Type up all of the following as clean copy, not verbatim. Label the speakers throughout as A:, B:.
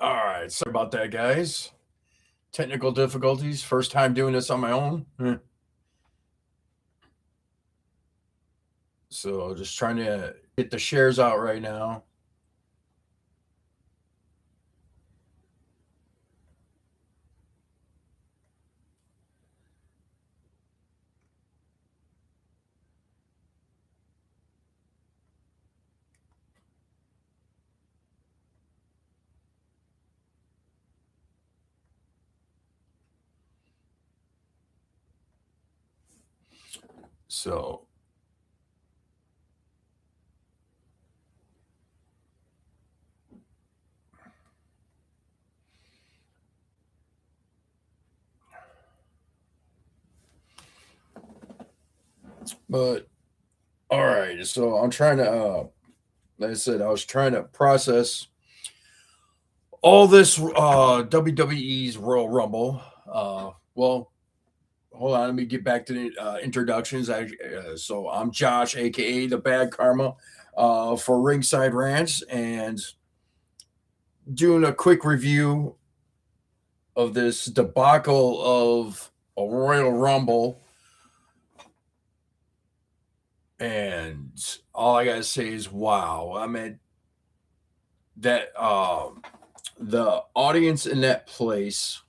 A: All right, sorry about that, guys. Technical difficulties. First time doing this on my own. So just trying to get the shares out right now. So but all right, so I'm trying to like I said, I was trying to process all this WWE's Royal Rumble. Well, hold on, let me get back to the introductions. So I'm Josh, aka the Bad Karma, for Ringside Rants, and doing a quick review of this debacle of a Royal Rumble. And all I gotta say is, wow. I mean, that the audience in that place.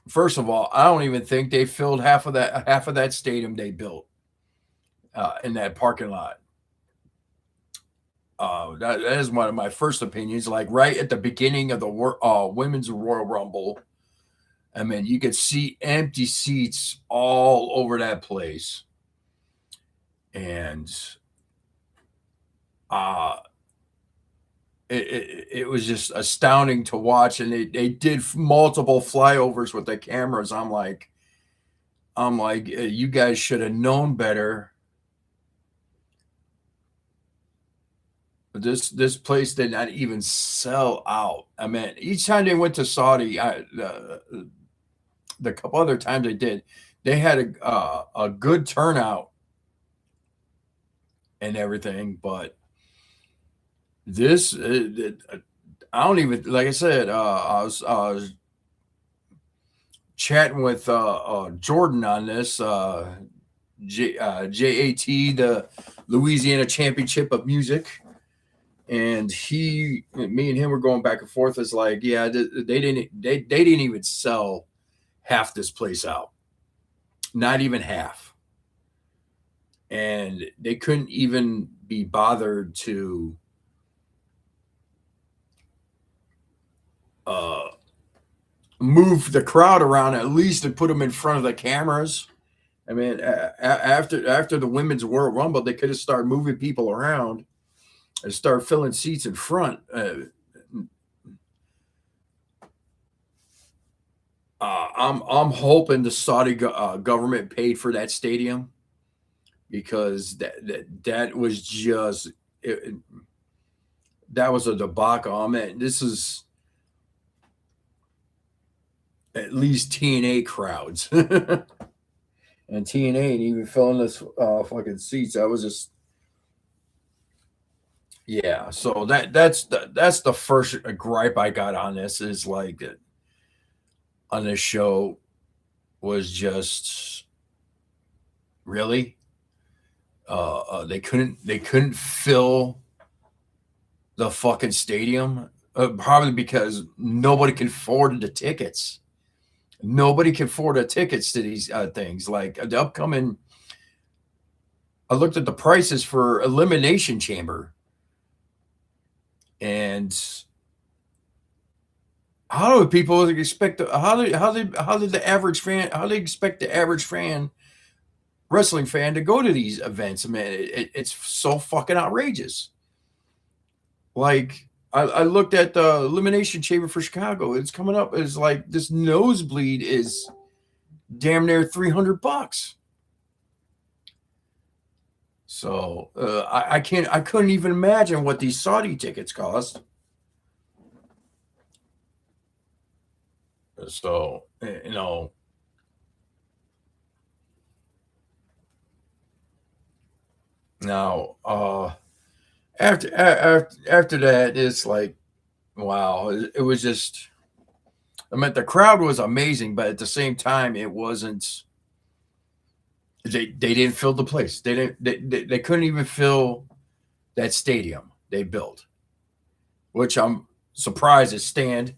A: First of all, I don't even think they filled half of that stadium they built in that parking lot. That is one of my first opinions. Like right at the beginning of the women's Royal Rumble, I mean, you could see empty seats all over that place, and uh, it was just astounding to watch. And they did multiple flyovers with the cameras. I'm like, you guys should have known better. This place did not even sell out. I mean, each time they went to Saudi, the couple other times they had a good turnout and everything. But this, I don't even, like I said, I was chatting with Jordan on this. JAT, the Louisiana Championship of Music. And me and him were going back and forth. It's like, yeah, they didn't even sell half this place out, not even half, and they couldn't even be bothered to uh, move the crowd around at least and put them in front of the cameras. I mean, after the women's World Rumble, they could have started moving people around and start filling seats in front. I'm hoping the Saudi government paid for that stadium, because that was just that was a debacle. I mean, this is at least TNA crowds, and TNA ain't even filling this fucking seats. I was just, yeah. So that's the first gripe I got on this, is like, on this show, was just really they couldn't fill the fucking stadium, probably because nobody can afford the tickets. Nobody can afford the tickets to these things. Like the upcoming, I looked at the prices for Elimination Chamber, and how do people expect how did the average fan, how do they expect the average fan, wrestling fan, to go to these events? I mean, it's so fucking outrageous. Like I looked at the Elimination Chamber for Chicago. It's coming up as like this nosebleed is damn near $300. So I couldn't even imagine what these Saudi tickets cost. So now after that, it's like, wow, it was just. I mean, the crowd was amazing, but at the same time, it wasn't. They didn't fill the place. They couldn't even fill that stadium they built, which I'm surprised it stand.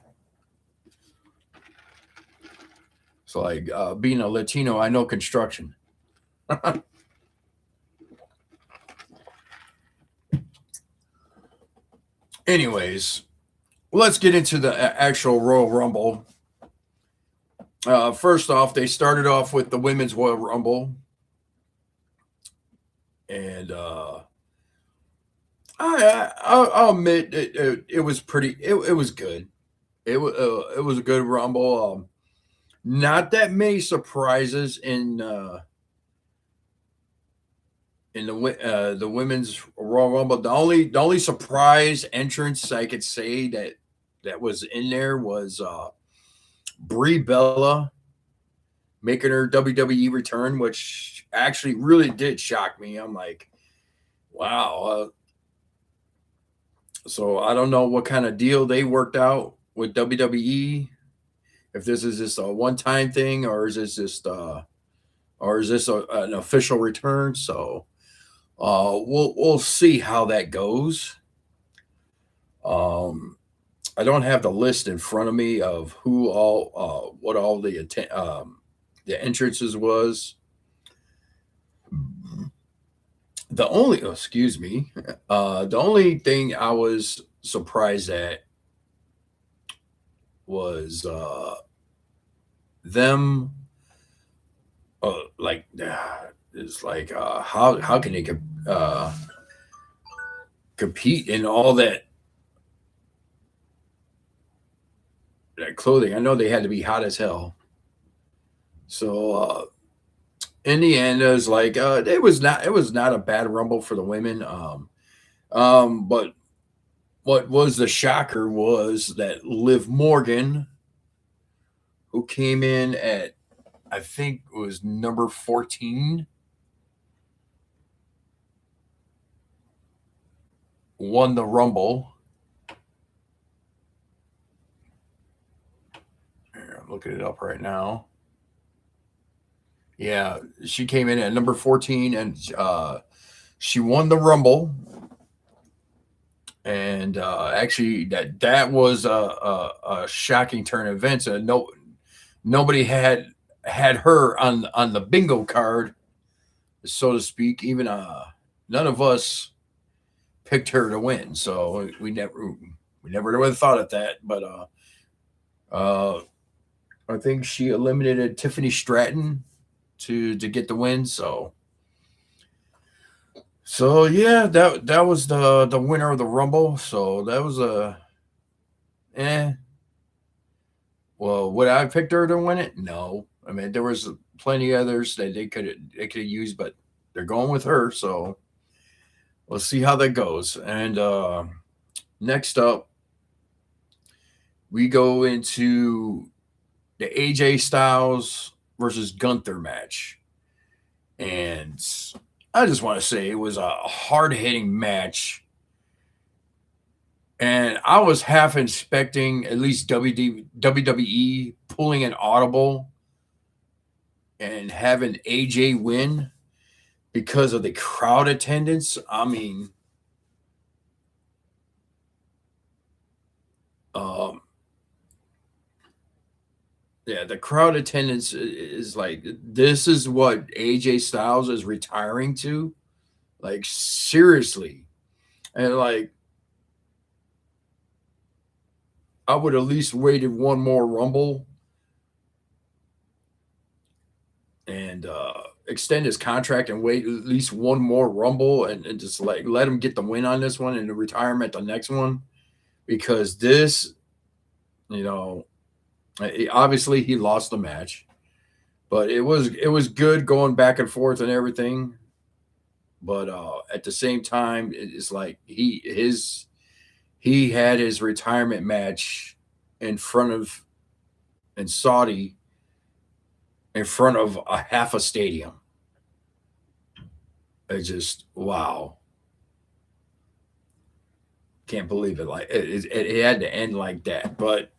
A: So like being a Latino, I know construction. Anyways, let's get into the actual Royal Rumble. First off, they started off with the Women's Royal Rumble, and I'll admit it was pretty. It was good. It was a good Rumble. Not that many surprises in the Women's Royal Rumble. The only surprise entrance I could say that was in there was Brie Bella making her WWE return, which actually really did shock me. I'm like, wow. So I don't know what kind of deal they worked out with WWE. If this is just a one-time thing, or is this just or is this an official return? So we'll see how that goes. Um, I don't have the list in front of me of who all what all the entrances was. The only excuse me, the only thing I was surprised at was them like it's like how can they compete in all that clothing? I know they had to be hot as hell. So in the end, it was like it was not a bad rumble for the women. But what was the shocker was that Liv Morgan, who came in at I think it was number 14, won the Rumble. Here, I'm looking it up right now. Yeah, she came in at number 14 and she won the Rumble. And actually, that was a shocking turn of events. Nobody had her on the bingo card, so to speak. Even none of us picked her to win, so we never would have thought of that. But uh, I think she eliminated Tiffany Stratton to get the win. So yeah, that was the winner of the Rumble. So that was a eh. Well, would I have picked her to win it? No. I mean, there was plenty others that they could have used, but they're going with her. So we'll see how that goes. And next up, we go into the AJ Styles versus Gunther match, and I just want to say it was a hard hitting match. And I was half expecting at least WWE pulling an audible and having AJ win because of the crowd attendance. I mean, um, yeah, the crowd attendance is like this is what AJ Styles is retiring to. Like seriously, and like I would at least waited one more Rumble and extend his contract and wait at least one more Rumble and just like let him get the win on this one and retire him at the next one because this, you know, obviously he lost the match, but it was good going back and forth and everything. But at the same time, it's like he had his retirement match in front of in Saudi in front of a half a stadium. It's just wow. Can't believe it. Like it had to end like that, but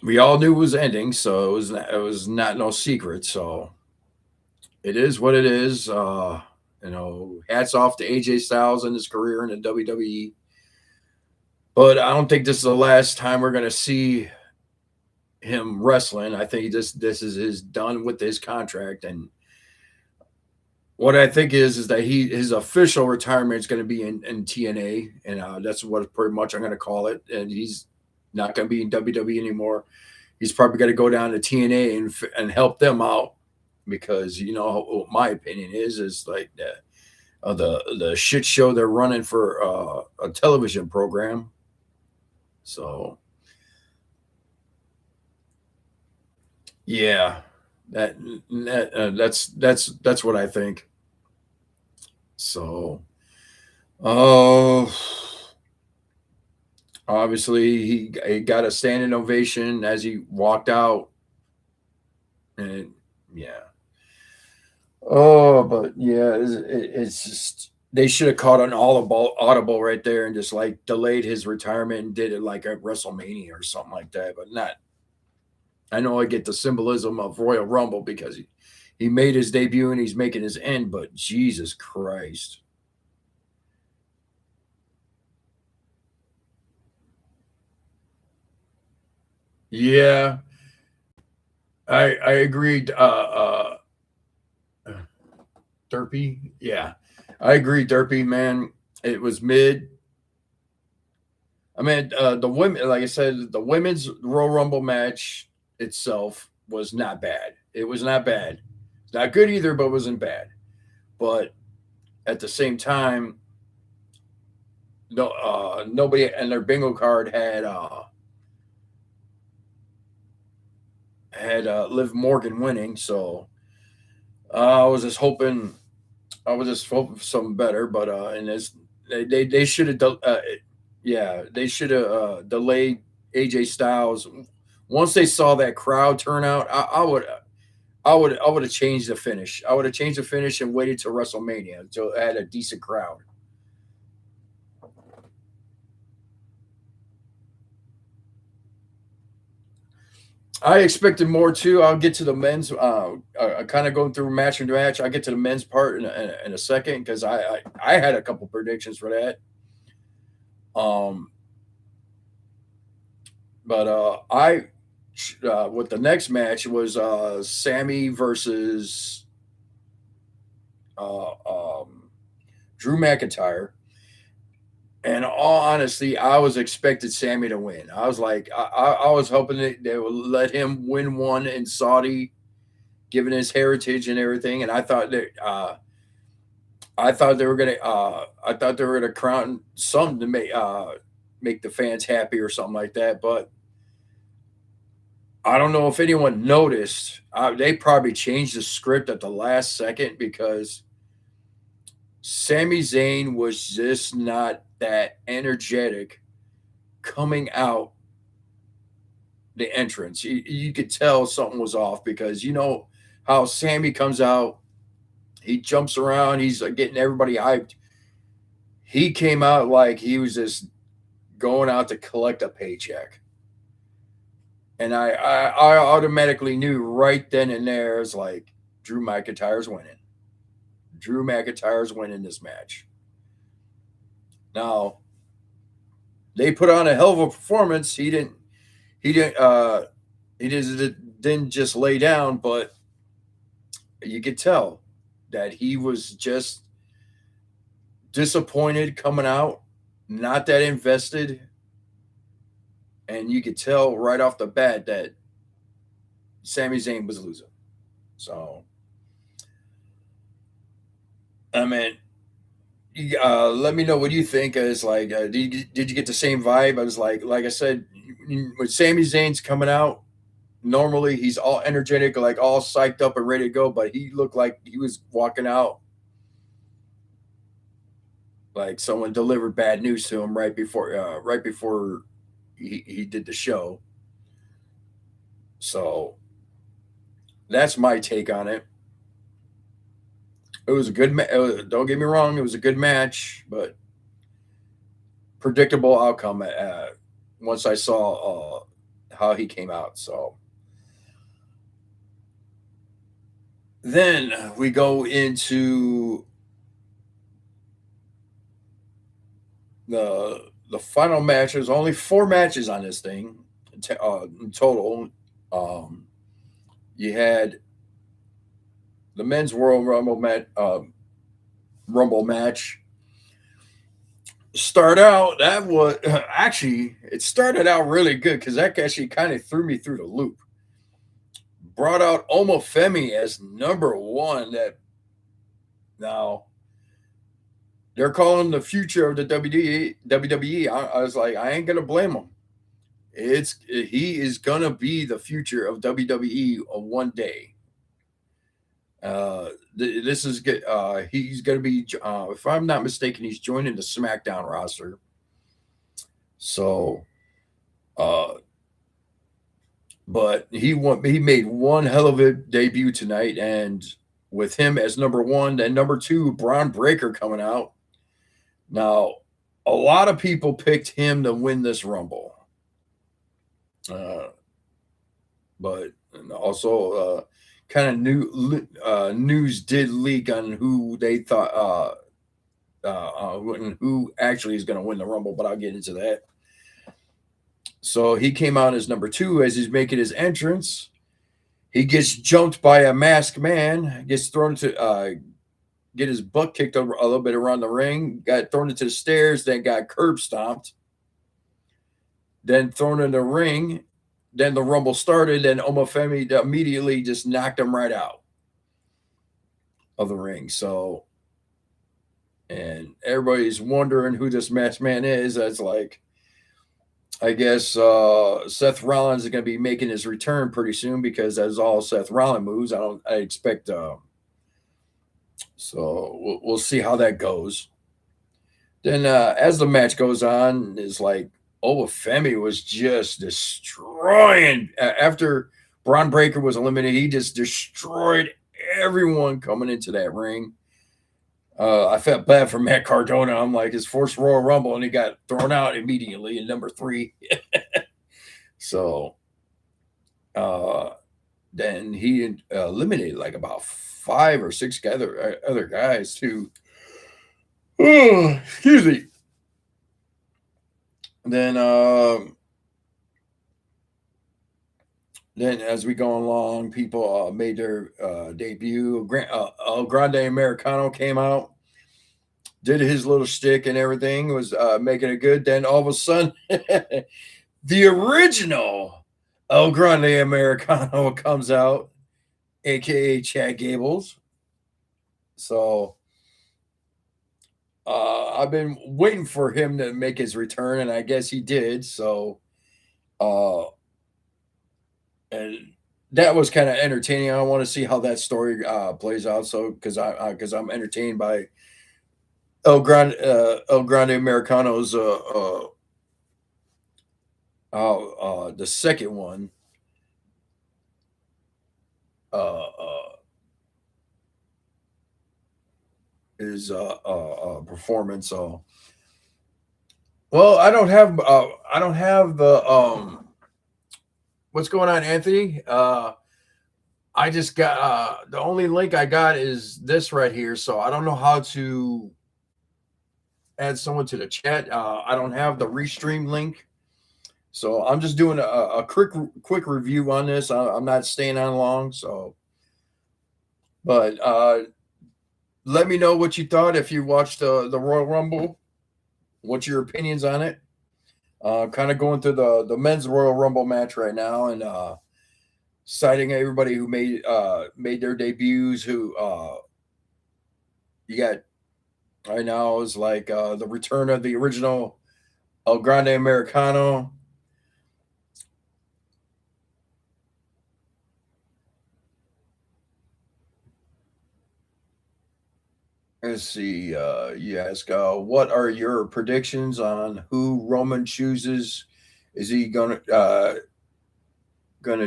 A: we all knew it was ending, so it was not no secret. So it is what it is. Hats off to AJ Styles and his career in the WWE. But I don't think this is the last time we're gonna see him wrestling. I think this is his done with his contract. And what I think is that his official retirement is going to be in TNA, and that's what pretty much I'm going to call it. And he's not going to be in WWE anymore. He's probably going to go down to TNA and help them out, because what my opinion is like the shit show they're running for a television program. So yeah, that, that's what I think. So, oh, obviously he got a standing ovation as he walked out, and yeah. Oh, but yeah, it's just they should have caught an audible right there and just like delayed his retirement and did it like at WrestleMania or something like that. But not. I know I get the symbolism of Royal Rumble because he made his debut and he's making his end, but Jesus Christ. Yeah, I agreed. Derpy, yeah, I agree. Derpy, man, it was mid. I mean, the women, like I said, the women's Royal Rumble match itself was not bad. It was not bad. It's not good either, but it wasn't bad. But at the same time, no, nobody and their bingo card had Liv Morgan winning. So I was just hoping, for something better. But and this, they should have, yeah, they should have delayed AJ Styles. Once they saw that crowd turnout, I would have changed the finish. I would have changed the finish and waited till WrestleMania until it had a decent crowd. I expected more too. I'll get to the men's. Kind of going through match and match. I'll get to the men's part in a second because I had a couple predictions for that. Um, but I with the next match was Sammy versus uh, um, Drew McIntyre. And all honesty, I was expected Sammy to win. I was like, I was hoping that they would let him win one in Saudi, given his heritage and everything. And I thought they were gonna crown something to make the fans happy or something like that. But I don't know if anyone noticed. They probably changed the script at the last second because Sami Zayn was just not that energetic coming out the entrance. You could tell something was off because you know how Sammy comes out, he jumps around, he's getting everybody hyped. He came out like he was just going out to collect a paycheck. And I automatically knew right then and there, it's like Drew McIntyre's winning. Drew McIntyre's winning this match. Now, they put on a hell of a performance. He didn't didn't just lay down, but you could tell that he was just disappointed coming out, not that invested, and you could tell right off the bat that Sami Zayn was losing. So, I mean, let me know what you think. Is like, did you get the same vibe? I was like I said, when Sami Zayn's coming out, normally he's all energetic, like all psyched up and ready to go, but he looked like he was walking out like someone delivered bad news to him right before he did the show. So that's my take on it. It was a good don't get me wrong, it was a good match, but predictable outcome once I saw how he came out. So then we go into the final match. There's only 4 matches on this thing in total. You had the men's Royal Rumble match. Start out that was actually it started out really good because that actually kind of threw me through the loop. Brought out Omofemi as number 1. That now they're calling the future of the WWE. I was like, I ain't gonna blame him. He is gonna be the future of WWE one day. This is good. He's gonna be, if I'm not mistaken, he's joining the SmackDown roster. So, but he made one hell of a debut tonight, and with him as number 1, then number 2, Braun Breaker coming out. Now, a lot of people picked him to win this Rumble. But also kind of news did leak on who they thought who actually is going to win the Rumble, but I'll get into that. So he came out as number 2 as he's making his entrance. He gets jumped by a masked man, gets thrown to get his butt kicked over a little bit around the ring, got thrown into the stairs, then got curb stomped, then thrown in the ring. Then the Rumble started, and Omofemi immediately just knocked him right out of the ring. So, and everybody's wondering who this masked man is. That's like, I guess Seth Rollins is going to be making his return pretty soon because that's all Seth Rollins moves. I expect. So we'll see how that goes. Then as the match goes on, is like Omofemi was just destroying after Braun Breaker was eliminated. He just destroyed everyone coming into that ring. I felt bad for Matt Cardona. I'm like, his first Royal Rumble, and he got thrown out immediately in number 3. So then he eliminated like about 5 or 6 other guys too. Excuse me. Then as we go along, people made their debut. El Grande Americano came out, did his little shtick and everything, was making it good. Then all of a sudden, the original El Grande Americano comes out, aka Chad Gables. So I've been waiting for him to make his return, and I guess he did. So, and that was kind of entertaining. I want to see how that story plays out. So, because I'm entertained by El Grande Americano's the second one. His performance. So, well, I don't have the what's going on, Anthony? I just got the only link I got is this right here, so I don't know how to add someone to the chat. I don't have the restream link, so I'm just doing a quick review on this. I'm not staying on long, so. But let me know what you thought if you watched the Royal Rumble. What's your opinions on it? Kind of going through the men's Royal Rumble match right now, and citing everybody who made their debuts. Who you got right now is like the return of the original El Grande Americano. Let's see. You ask, what are your predictions on who Roman chooses? Is he gonna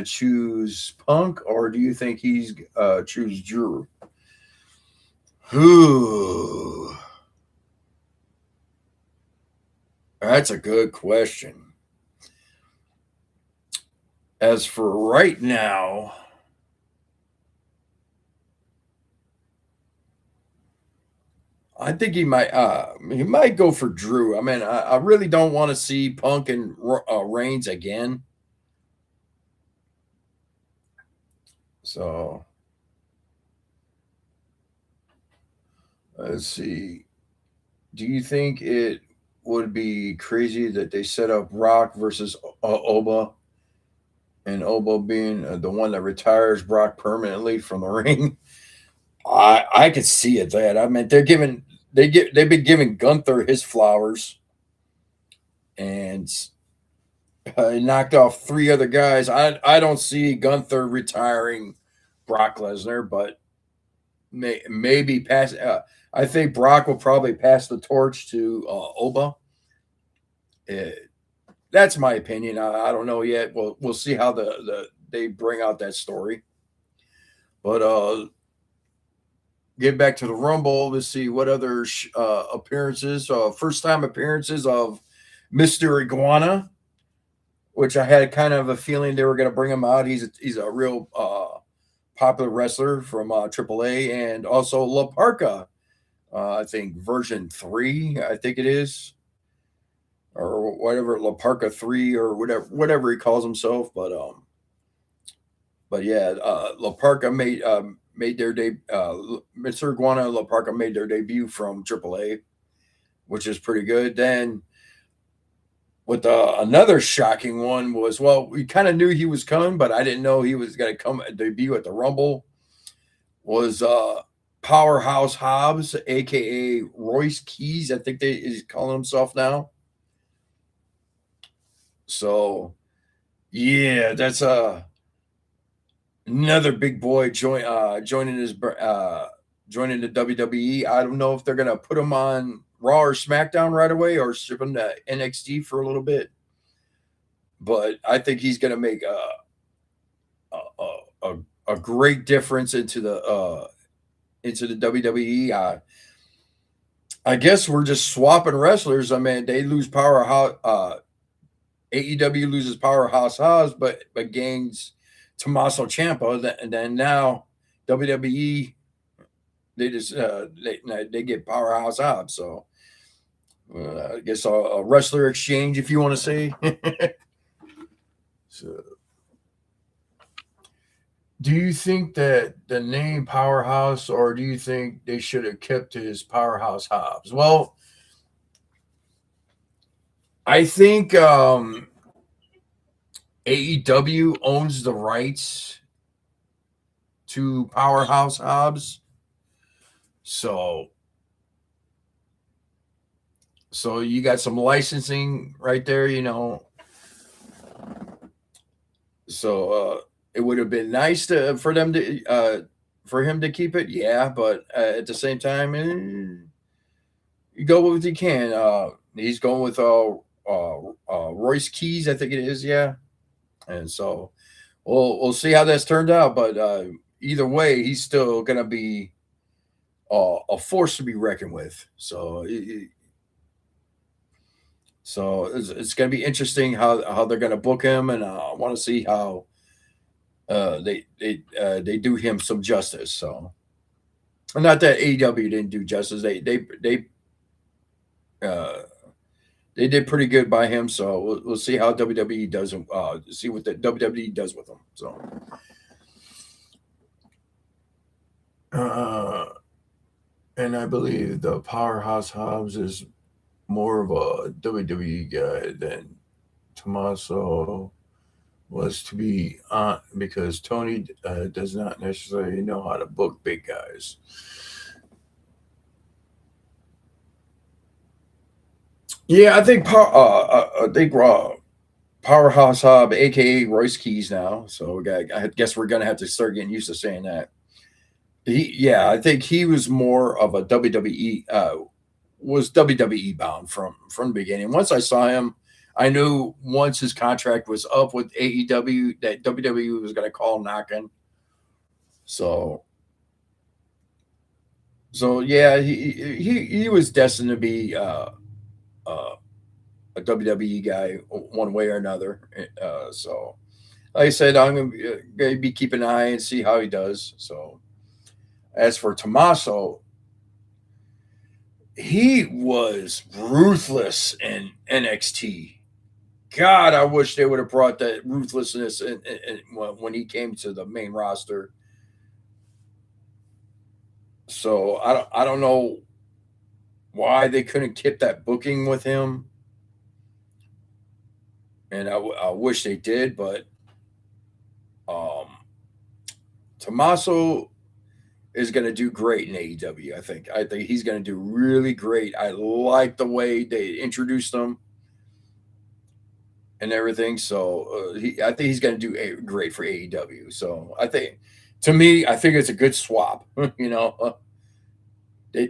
A: choose Punk, or do you think he's choose Drew? Ooh, that's a good question. As for right now, I think he might go for Drew. I mean, I really don't want to see Punk and Reigns again. So let's see. Do you think it would be crazy that they set up Rock versus Oba, and Oba being the one that retires Brock permanently from the ring? I could see it. That I mean, they've been giving Gunther his flowers, and knocked off three other guys. I don't see Gunther retiring Brock Lesnar, but maybe pass. I think Brock will probably pass the torch to Oba. Uh, that's my opinion. I don't know yet. We'll see how they bring out that story. But get back to the Rumble. Let's see what other appearances. First time appearances of Mister Iguana, which I had kind of a feeling they were going to bring him out. He's a real popular wrestler from AAA, and also La Parca. I think version 3, I think it is, or whatever, La Parca 3 or whatever he calls himself. But yeah, La Parca made their Mr. Iguana and La Parca made their debut from AAA, which is pretty good. Then with another shocking one was, well, we kind of knew he was coming, but I didn't know he was going to come debut at the Rumble. Was Powerhouse Hobbs, aka Royce Keys, I think they is calling himself now. So yeah, that's another big boy joining the WWE. I don't know if they're gonna put him on Raw or SmackDown right away or ship him to NXT for a little bit. But I think he's gonna make a great difference into the WWE. I guess we're just swapping wrestlers. I mean, they lose powerhouse. AEW loses Powerhouse Hobbs, but gains Tommaso Ciampa, and then now WWE they just they get Powerhouse Hobbs. So I guess a wrestler exchange, if you want to say. So, do you think that the name Powerhouse, or do you think they should have kept his Powerhouse Hobbs? Well, I think AEW owns the rights to Powerhouse Hobbs. So you got some licensing right there, you know. So it would have been nice for them to for him to keep it, yeah. But at the same time, you go with what you can. He's going with Royce Keys, I think it is, yeah. And so we'll see how that's turned out. But either way, he's still gonna be a force to be reckoned with. So it's going to be interesting how they're going to book him, and I want to see how they do him some justice. So, not that AEW didn't do justice; uh, they did pretty good by him. So we'll see how WWE does him. See what the WWE does with him. So, and I believe the Powerhouse Hobbs is more of a WWE guy than Tommaso was to be on, because Tony does not necessarily know how to book big guys. Yeah, I think Powerhouse Hobb, aka Royce Keys, now. So I guess we're gonna have to start getting used to saying that. Yeah, I think he was more of a WWE was WWE bound from the beginning. Once I saw him, I knew once his contract was up with AEW that WWE was going to call knocking. So So yeah, he was destined to be uh, a WWE guy one way or another. So like I said, I'm gonna be keeping an eye and see how he does. So as for Tommaso, he was ruthless in NXT. God, I wish they would have brought that ruthlessness when he came to the main roster. So I don't know why they couldn't keep that booking with him, and I wish they did. But um, Tommaso is going to do great in AEW. I think he's going to do really great. I like the way they introduced him and everything. So I think he's going to do great for AEW. So to me, I think it's a good swap. They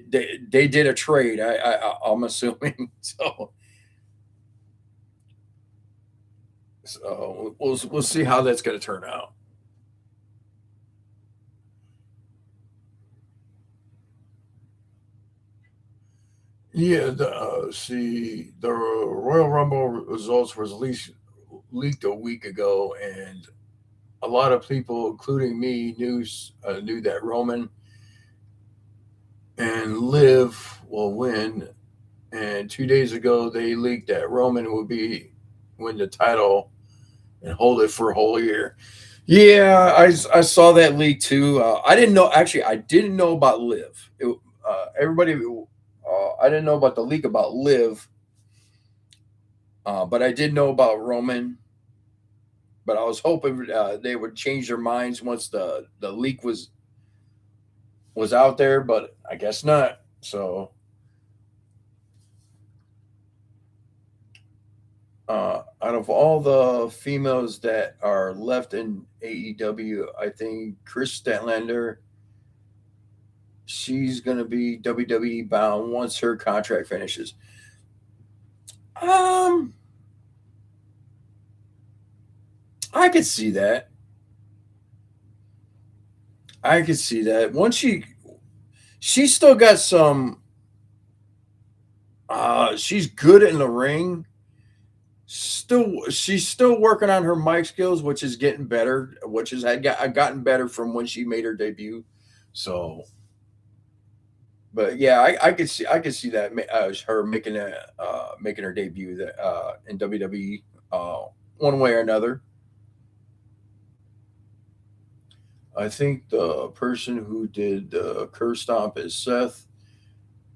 A: did a trade. I'm assuming so we'll see how that's going to turn out. Yeah, see, the Royal Rumble results was leaked a week ago, and a lot of people, including me, knew that Roman and Liv will win. And 2 days ago, they leaked that Roman will win the title and hold it for a whole year. Yeah, I saw that leak too. I didn't know. Actually, I didn't know about Liv. Everybody, I didn't know about the leak about Liv, but I did know about Roman. But I was hoping they would change their minds once the leak was out there, but I guess not. So, out of all the females that are left in AEW, I think Chris Statlander, she's gonna be WWE bound once her contract finishes. Um, I could see that. I could see that. Once she's still got some. She's good in the ring. She's still working on her mic skills, which is getting better, which has gotten better from when she made her debut. So, but yeah, I could see that her making her debut in WWE one way or another. I think the person who did the curse stomp is Seth.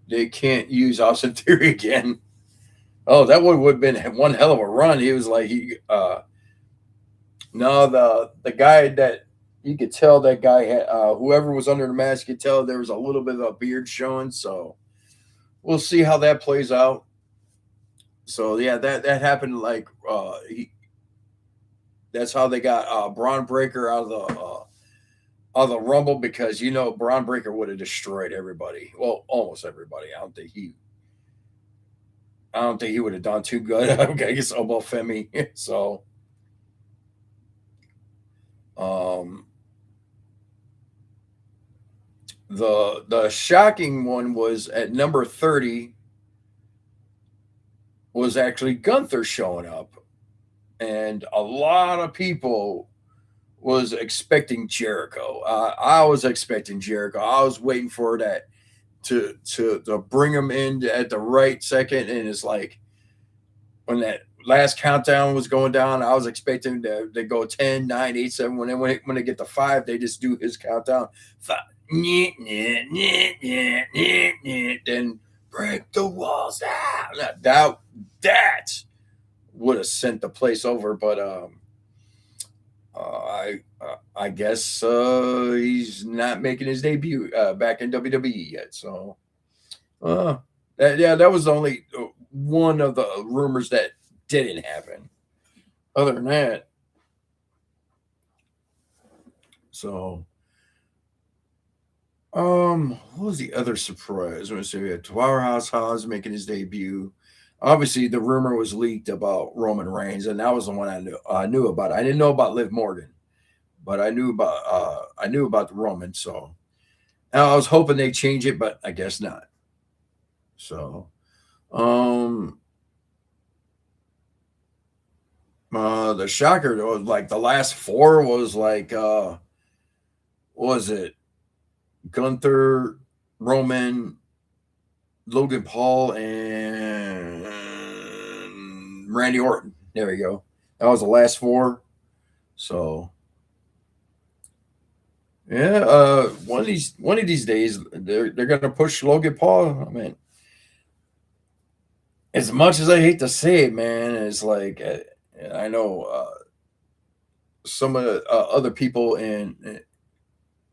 A: They can't use Austin Theory again. Oh, that would have been one hell of a run. He was like he No, the guy that you could tell that guy had whoever was under the mask, you could tell there was a little bit of a beard showing. So we'll see how that plays out. So yeah, that happened. Like that's how they got Braun Breaker out of the Rumble, because Braun Breaker would have destroyed everybody. Well, almost everybody. I don't think he would have done too good. I guess Obo Femi. So um the shocking one was at number 30 was actually Gunther showing up, and a lot of people was expecting Jericho. I was expecting Jericho. I was waiting for that to bring him in at the right second, and it's like when that last countdown was going down, I was expecting to go 10, 9, 8, 7. When they get to 5, they just do his countdown. 5, then break the walls down. That would have sent the place over, but I guess he's not making his debut back in WWE yet. So uh, that was only one of the rumors that didn't happen. Other than that, so what was the other surprise? Let's see, we had Powerhouse Hobbs making his debut. Obviously, the rumor was leaked about Roman Reigns, and that was the one I knew about. I didn't know about Liv Morgan, but I knew about the Roman. So I was hoping they change it, but I guess not. So, um, the shocker was like the last four was like, what was it Gunther, Roman, Logan Paul, and Randy Orton. There we go. That was the last four. So yeah, one of these days they're gonna push Logan Paul. I mean, as much as I hate to say it, man, it's like I know some of the other people in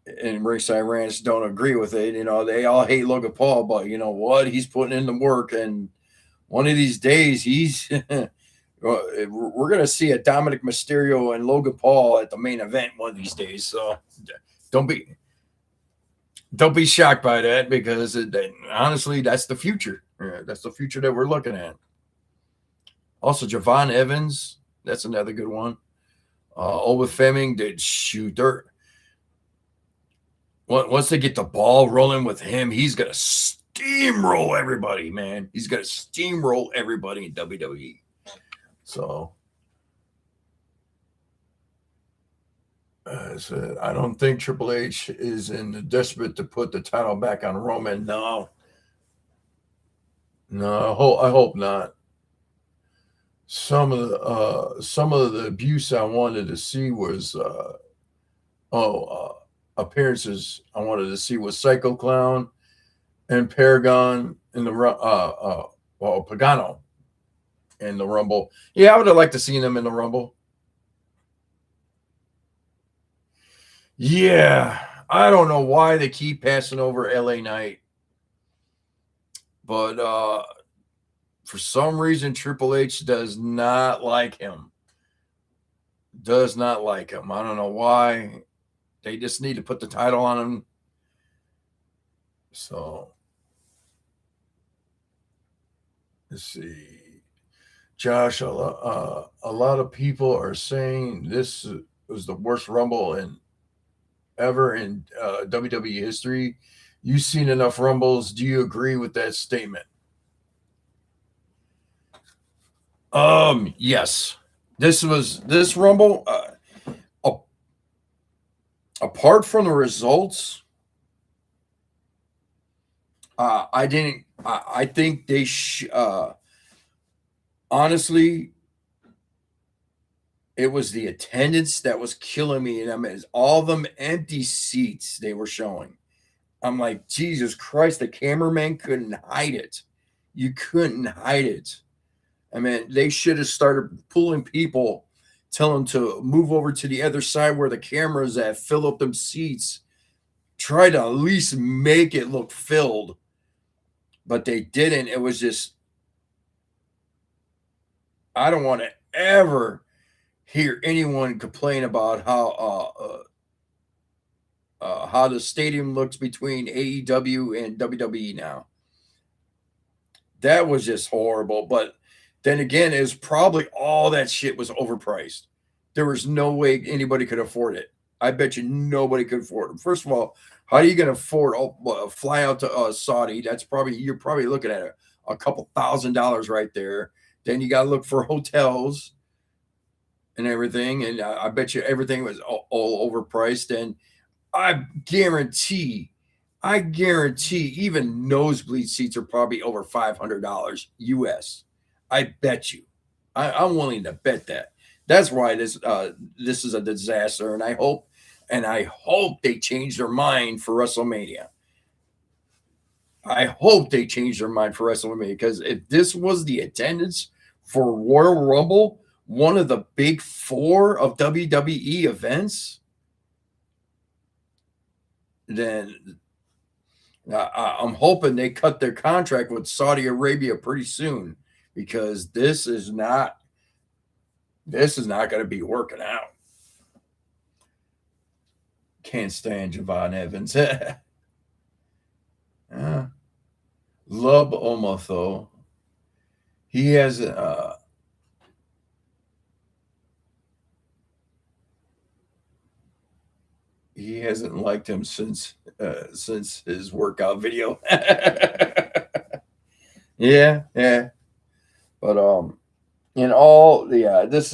A: Ringside Ranch don't agree with it. You know, they all hate Logan Paul, but you know what? He's putting in the work, and one of these days he's. We're gonna see a Dominic Mysterio and Logan Paul at the main event one of these days. So don't be don't be shocked by that because honestly, that's the future. That's the future that we're looking at. Also, Javon Evans, that's another good one. Over Fleming did shoot. Once they get the ball rolling with him, he's gonna steamroll everybody, man. He's gonna steamroll everybody in WWE. So I said, I don't think Triple H is in the desperate to put the title back on Roman. No, no, I hope not. Some of the abuse I wanted to see was appearances I wanted to see was Psycho Clown and Paragon in the Pagano in the Rumble. Yeah, I would have liked to see them in the Rumble. Yeah, I don't know why they keep passing over LA Knight, but for some reason Triple H does not like him. Does not like him. I don't know why. They just need to put the title on him. So let's see. Josh, a lot of people are saying this was the worst Rumble ever in WWE history. You've seen enough Rumbles. Do you agree with that statement? Yes. This Rumble. Apart from the results, I didn't. I think they. Honestly, it was the attendance that was killing me, and I mean, all them empty seats they were showing. I'm like, Jesus Christ, the cameraman couldn't hide it. You couldn't hide it. I mean, they should have started pulling people, tell them to move over to the other side where the camera's at, fill up them seats, try to at least make it look filled. But they didn't. It was just, I don't want to ever hear anyone complain about how the stadium looks between AEW and WWE now. That was just horrible. But then again, it's probably all that shit was overpriced. There was no way anybody could afford it. I bet you nobody could afford it. First of all, how are you going to afford fly out to Saudi? That's probably you're probably looking at a couple $1,000s right there. Then you got to look for hotels and everything, and I bet you everything was all overpriced. And I guarantee even nosebleed seats are probably over $500 US. I bet you. I'm willing to bet that. That's why this is a disaster, and I hope they change their mind for WrestleMania. I hope they change their mind for WrestleMania because if this was the attendance for Royal Rumble, one of the big four of WWE events, then I'm hoping they cut their contract with Saudi Arabia pretty soon because this is not going to be working out. Can't stand Javon Evans. Love Oma though. He has he hasn't liked him since his workout video. Yeah, yeah. But in all, yeah, this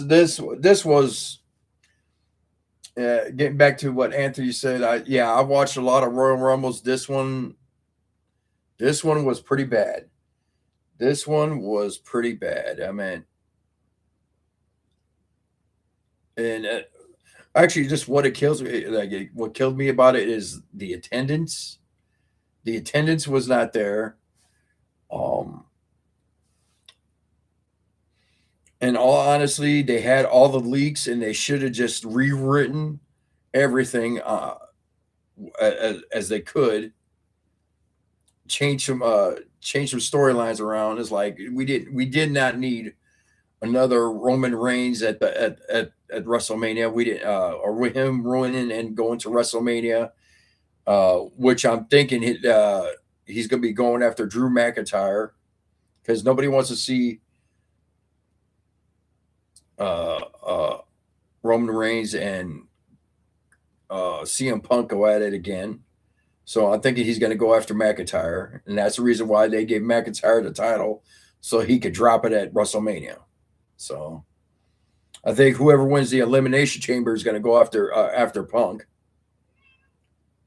A: was getting back to what Anthony said. I've watched a lot of Royal Rumbles. This one was pretty bad. This one was pretty bad. I mean, and actually, just what it kills me, what killed me about it is the attendance. The attendance was not there. Um, in all honesty, they had all the leaks, and they should have just rewritten everything as they could, change some storylines around. It's like we did not need another Roman Reigns at WrestleMania. We didn't, or with him ruining and going to WrestleMania, which I'm thinking he's going to be going after Drew McIntyre because nobody wants to see uh, uh, Roman Reigns and CM Punk go at it again. So I'm thinking he's going to go after McIntyre, and that's the reason why they gave McIntyre the title so he could drop it at WrestleMania. So I think whoever wins the Elimination Chamber is going to go after Punk.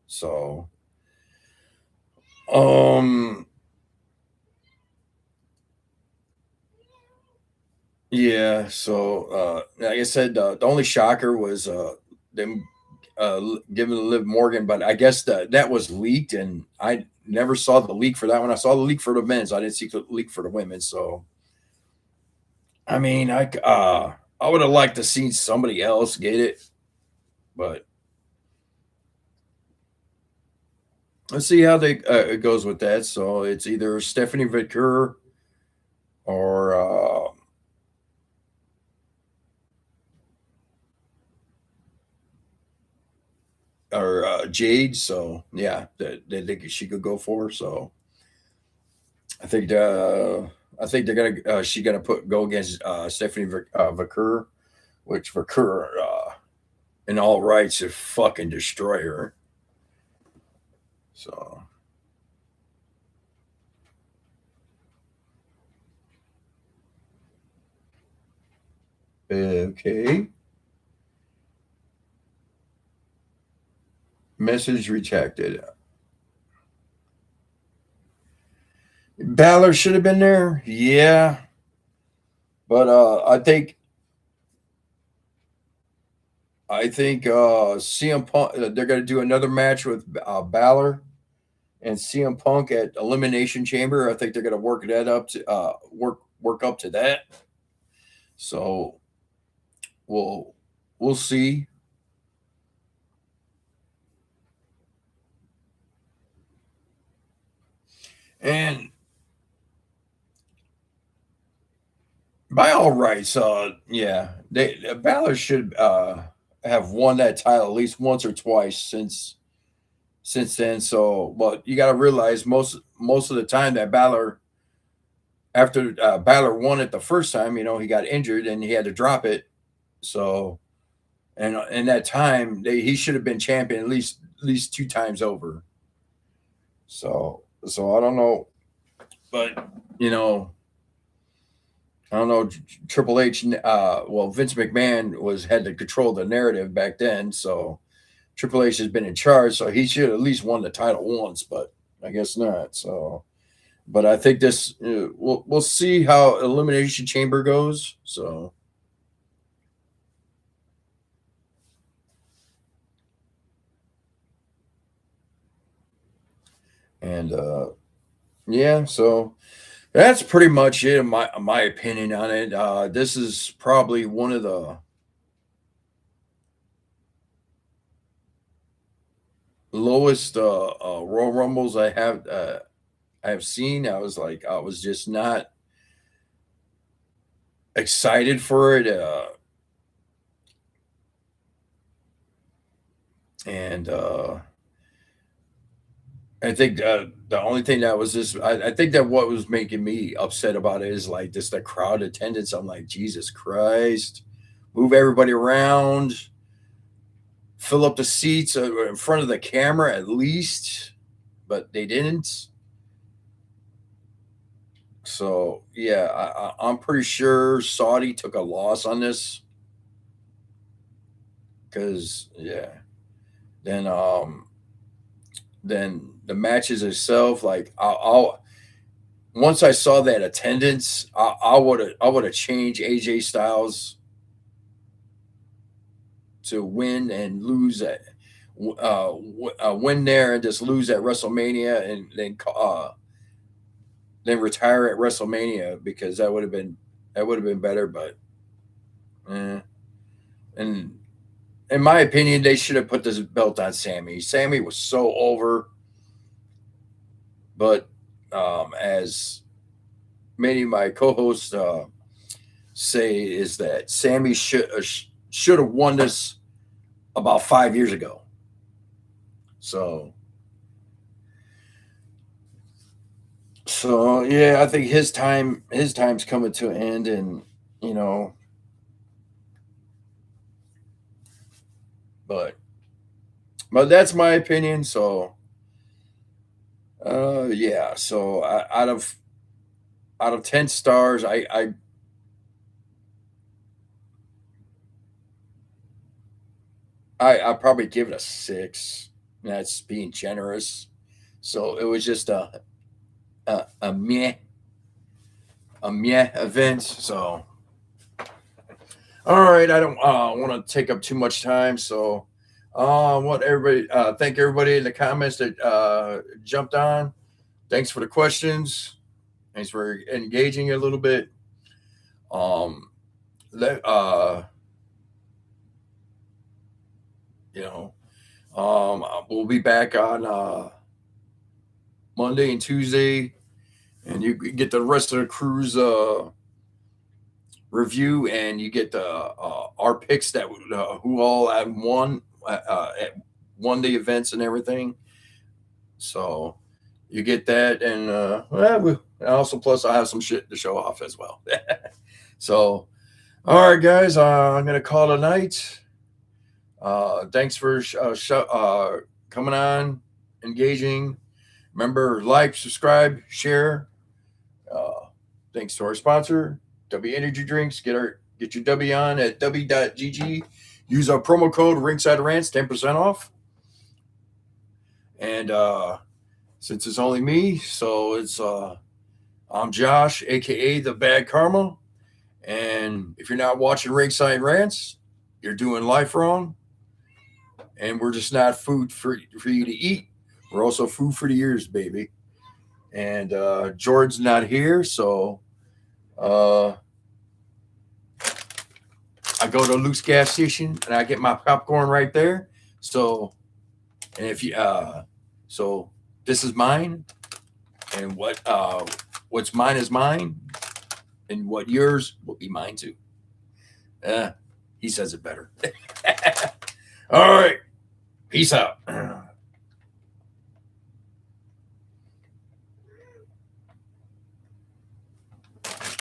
A: So, um, yeah. So, like I said, the only shocker was them giving Liv Morgan, but I guess that was leaked, and I never saw the leak for that one. I saw the leak for the men's. I didn't see the leak for the women. So, I mean, I would have liked to see somebody else get it, but let's see how it goes with that. So it's either Stephanie Vicker or Jade. So yeah, that she could go for. So I think they're gonna she's gonna go against Stephanie Vicker, which Vicker in all rights should fucking destroy her. So okay, message rejected. Balor should have been there. Yeah, but I think CM Punk. They're going to do another match with Balor and CM Punk at Elimination Chamber. I think they're going to work that up to work up to that. So we'll see. And by all rights, yeah, Balor should have won that title at least once or twice since then. So, but you got to realize most of the time that Balor, after Balor won it the first time, he got injured and he had to drop it. So, and in that time, he should have been champion at least two times over. So I don't know, but you know, I don't know. Triple H, well, Vince McMahon had to control the narrative back then, so Triple H has been in charge, so he should at least won the title once, but I guess not. So, but I think this we'll see how Elimination Chamber goes. So, and yeah, so that's pretty much it. In my opinion on it. This is probably one of the lowest Royal Rumbles I have seen. I was just not excited for it. And I think the only thing that was just, I think that what was making me upset about it is like just the crowd attendance. I'm like, Jesus Christ, move everybody around, fill up the seats in front of the camera at least, but they didn't. So yeah, I'm pretty sure Saudi took a loss on this because yeah, then then the matches itself, like I'll once I saw that attendance, I would have changed AJ Styles to win and lose at win there and just lose at WrestleMania and then retire at WrestleMania because that would have been better. But and in my opinion, they should have put this belt on Sammy. Sammy was so over, but as many of my co-hosts say, is that Sammy should have won this about 5 years ago. So yeah, I think his time's coming to an end, and you know, but that's my opinion. So yeah, so out of 10 stars, I probably give it a 6. That's being generous. So it was just a meh event. So all right, I don't want to take up too much time. So want everybody thank everybody in the comments that jumped on. Thanks for the questions. Thanks for engaging a little bit. Um, let you know, we'll be back on Monday and Tuesday, and you get the rest of the crew's review, and you get the our picks that who all had won the events and everything. So you get that, and also plus I have some shit to show off as well. So all right, guys, I'm gonna call it a night. Thanks for coming on, engaging. Remember, like, subscribe, share. Uh, Thanks to our sponsor, W Energy Drinks. Get your W on at w.gg. Use our promo code Ringside Rants, 10% off. And since it's only me, so I'm Josh, aka the Bad Karma. And if you're not watching Ringside Rants, you're doing life wrong. And we're just not food for you to eat. We're also food for the ears, baby. And Jordan's not here, so I go to a loose gas station and I get my popcorn right there. So, and if you so this is mine, and what's mine is mine, and what yours will be mine too. He says it better. All right, peace out.